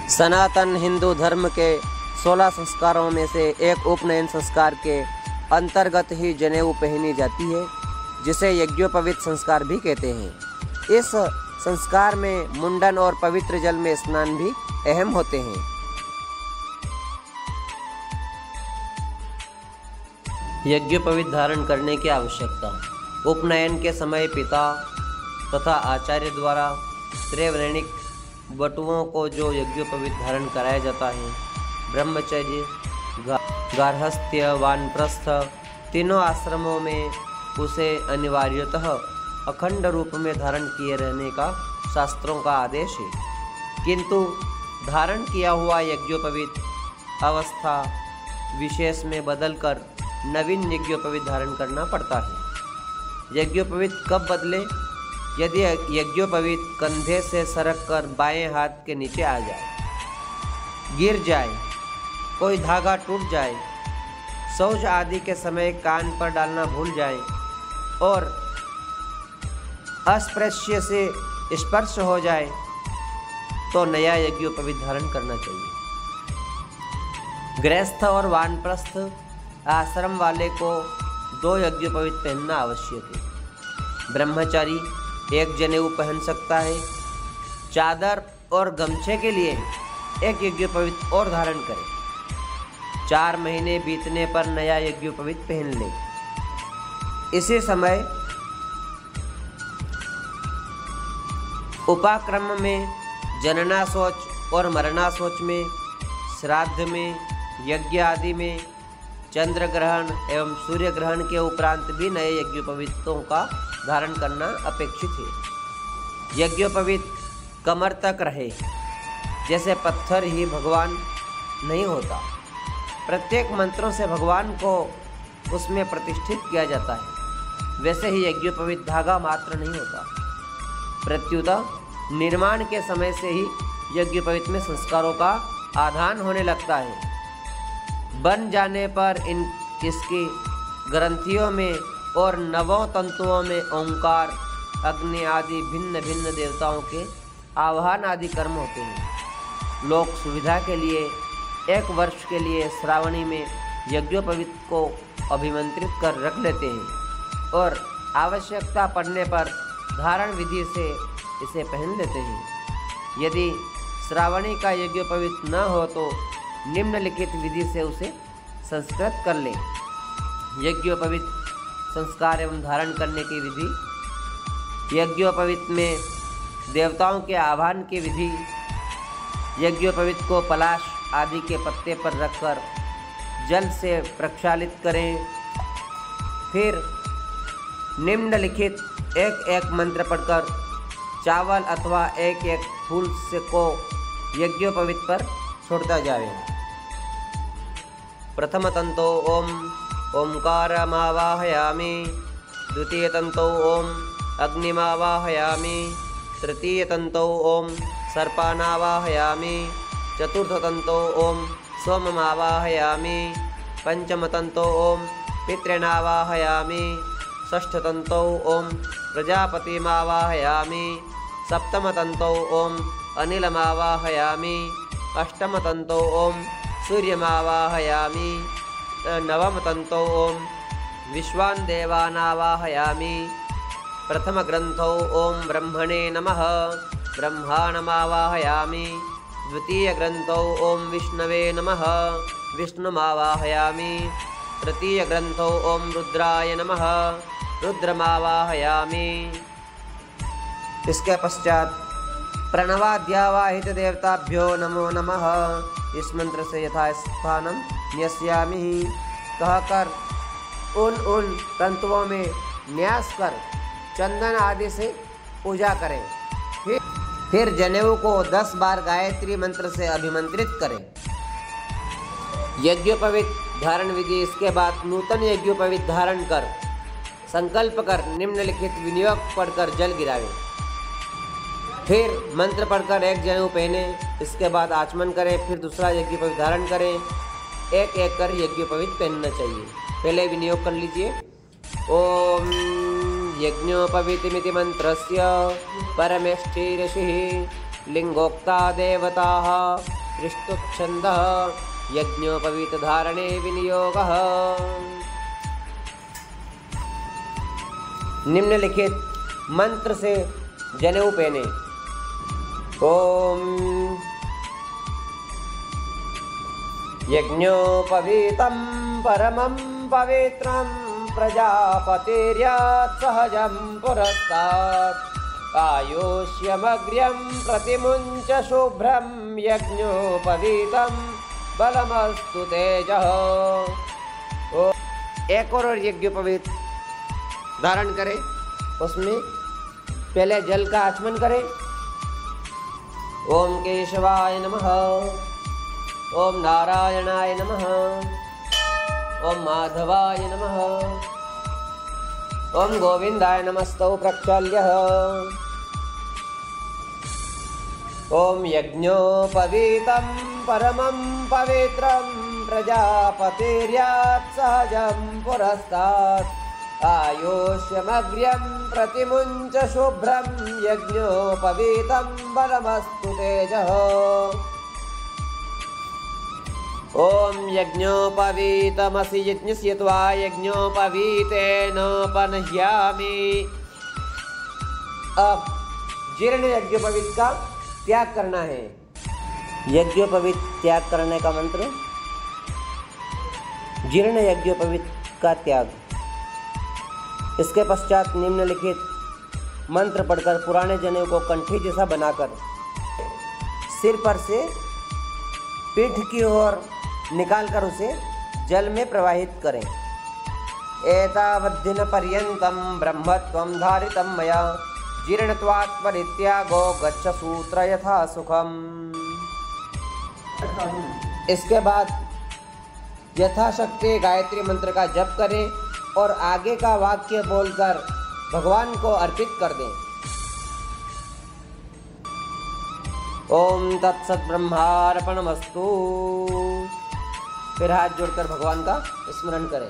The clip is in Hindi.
सनातन हिंदू धर्म के 16 संस्कारों में से एक उपनयन संस्कार के अंतर्गत ही जनेऊ पहनी जाती है, जिसे यज्ञोपवीत संस्कार भी कहते हैं। इस संस्कार में मुंडन और पवित्र जल में स्नान भी अहम होते हैं। यज्ञोपवीत धारण करने की आवश्यकता। उपनयन के समय पिता तथा आचार्य द्वारा त्रैवर्णिक वटुओं को जो यज्ञोपवीत धारण कराया जाता है, ब्रह्मचर्य, गार्हस्थ्य, वानप्रस्थ तीनों आश्रमों में उसे अनिवार्यतः अखंड रूप में धारण किए रहने का शास्त्रों का आदेश है। किंतु धारण किया हुआ यज्ञोपवीत अवस्था विशेष में बदलकर नवीन यज्ञोपवीत धारण करना पड़ता है। यज्ञोपवीत कब बदले? यदि यज्ञोपवीत कंधे से सरक कर बाएं हाथ के नीचे आ जाए, गिर जाए, कोई धागा टूट जाए, शौच आदि के समय कान पर डालना भूल जाए और अस्पृश्य से स्पर्श हो जाए तो नया यज्ञोपवीत धारण करना चाहिए। गृहस्थ और वानप्रस्थ आश्रम वाले को 2 यज्ञोपवीत पहनना आवश्यक है। ब्रह्मचारी 1 जनेऊ पहन सकता है। चादर और गमछे के लिए 1 यज्ञोपवीत और धारण करे। 4 महीने बीतने पर नया यज्ञोपवीत पहन ले। इसी समय उपाक्रम में, जनना शौच और मरना शौच में, श्राद्ध में, यज्ञ आदि में, चंद्र ग्रहण एवं सूर्य ग्रहण के उपरांत भी नए यज्ञोपवीतों का धारण करना अपेक्षित है। यज्ञोपवीत कमर तक रहे, जैसे पत्थर ही भगवान नहीं होता। प्रत्येक मंत्रों से भगवान को उसमें प्रतिष्ठित किया जाता है, वैसे ही यज्ञोपवीत धागा मात्र नहीं होता। प्रत्युतः निर्माण के समय से ही यज्ञोपवीत में संस्कारों का आधान होने लगता है। बन जाने पर इसकी ग्रंथियों में और नवों तंतुओं में ओंकार, अग्नि आदि भिन्न भिन्न देवताओं के आवाहन आदि कर्म होते हैं। लोक सुविधा के लिए 1 वर्ष के लिए श्रावणी में यज्ञोपवीत को अभिमंत्रित कर रख लेते हैं और आवश्यकता पड़ने पर धारण विधि से इसे पहन लेते हैं। यदि श्रावणी का यज्ञोपवीत न हो तो निम्नलिखित विधि से उसे संस्कृत कर ले। यज्ञोपवीत संस्कार एवं धारण करने की विधि। यज्ञोपवीत में देवताओं के आह्वान की विधि। यज्ञोपवीत को पलाश आदि के पत्ते पर रखकर जल से प्रक्षालित करें। फिर निम्नलिखित 1-1 मंत्र पढ़कर चावल अथवा 1-1 फूल से को यज्ञोपवीत पर छोड़ता जाए। प्रथम तंतो ओम ओंकारमावाहयामि, द्वितीय तंतो ओम अग्निमावाहयामि, तृतीय तंतो ओम सर्पानावाहयामि, चतुर्थ तंतो ओम सोममावाहयामि, पंचम तंतो ओम पितॄणावाहयामि, षष्ठ तंतो ओम प्रजापतिमावाहयामि, सप्तम तंतो ओम अनिलमावाहयामि, अष्टम तंतो ओम सूर्यमावाहयामि, नवम तंतो ओम विश्वान् देवानावाहयामि। प्रथम ग्रंथो ओम ब्रह्मणे नमः, ब्रह्माणमावाहयामि। द्वितीय ग्रंथो ओम विष्णवे नमः, विष्णुमावाहयामि। तृतीय ग्रंथो ओम रुद्राय नमः, रुद्रमावाहयामि। इसके पश्चात प्रणवाद्यावाहित देवताभ्यो नमो नमः इस मंत्र से यथास्थानं न्यस्यामि कहकर उन तंतुओं में न्यास कर चंदन आदि से पूजा करें। फिर जनेऊ को 10 बार गायत्री मंत्र से अभिमंत्रित करें। यज्ञोपवीत धारण विधि। इसके बाद नूतन यज्ञोपवीत धारण कर संकल्प कर निम्नलिखित विनियोग पढ़कर जल गिरावे। फिर मंत्र पढ़कर 1 जनेऊ पहने। इसके बाद आचमन करें। फिर दूसरा यज्ञोपवीत धारण करें। 1-1 कर यज्ञोपवीत पहनना चाहिए। पहले विनियोग कर लीजिए। ओम यज्ञोपवीतिमिति मंत्रस्य परमेष्टि ऋषिः लिंगोक्ता देवताः पृष्ठुच्छन्दः यज्ञोपवीतधारणे विनियोगः। निम्नलिखित मंत्र से जनेऊ पहने। ओम यज्ञोपवीतं परमं पवित्रं प्रजापतिर्यात् सहजं पुरस्तात् आयुष्यमग्र्यं प्रतिमुञ्च शुभ्रं यज्ञोपवीतं बलमस्तु तेजः। एक और यज्ञोपवीत धारण करें, उसमें पहले जल का आचमन करें। ओम केशवाय नमः, ओम नारायणाय नमः, ओम माधवाय नमः, ओम गोविंदाय नमस्तौ प्रक्षाल्य। ओम यज्ञोपवीतं परमं पवित्रं प्रजापतिर्यात् सहजं पुरस्तात् आयुष्यमग्र्यं प्रतिमुञ्च शुभ्रं यज्ञोपवीतं बलमस्तु तेजः। ओम यज्ञोपवीतमसि यज्ञस्य त्वा यज्ञोपवीतेन पनह्यामि। अब जीर्ण यज्ञोपवीत का त्याग करना है। यज्ञोपवीत त्याग करने का मंत्र। जीर्ण यज्ञोपवीत का त्याग। इसके पश्चात निम्नलिखित मंत्र पढ़कर पुराने जनेऊ को कंठी जैसा बनाकर सिर पर से पीठ की ओर निकालकर उसे जल में प्रवाहित करें। एतावद्दिन पर्यन्तं ब्रह्मत्वं धारितं मया जीर्णत्वात् परित्यागो गच्छ सूत्र यथा सुखम। इसके बाद यथाशक्ति गायत्री मंत्र का जप करें और आगे का वाक्य बोलकर भगवान को अर्पित कर दें। ओम तत्सत ब्रह्मार्पणमस्तु। फिर हाथ जोड़कर भगवान का स्मरण करें।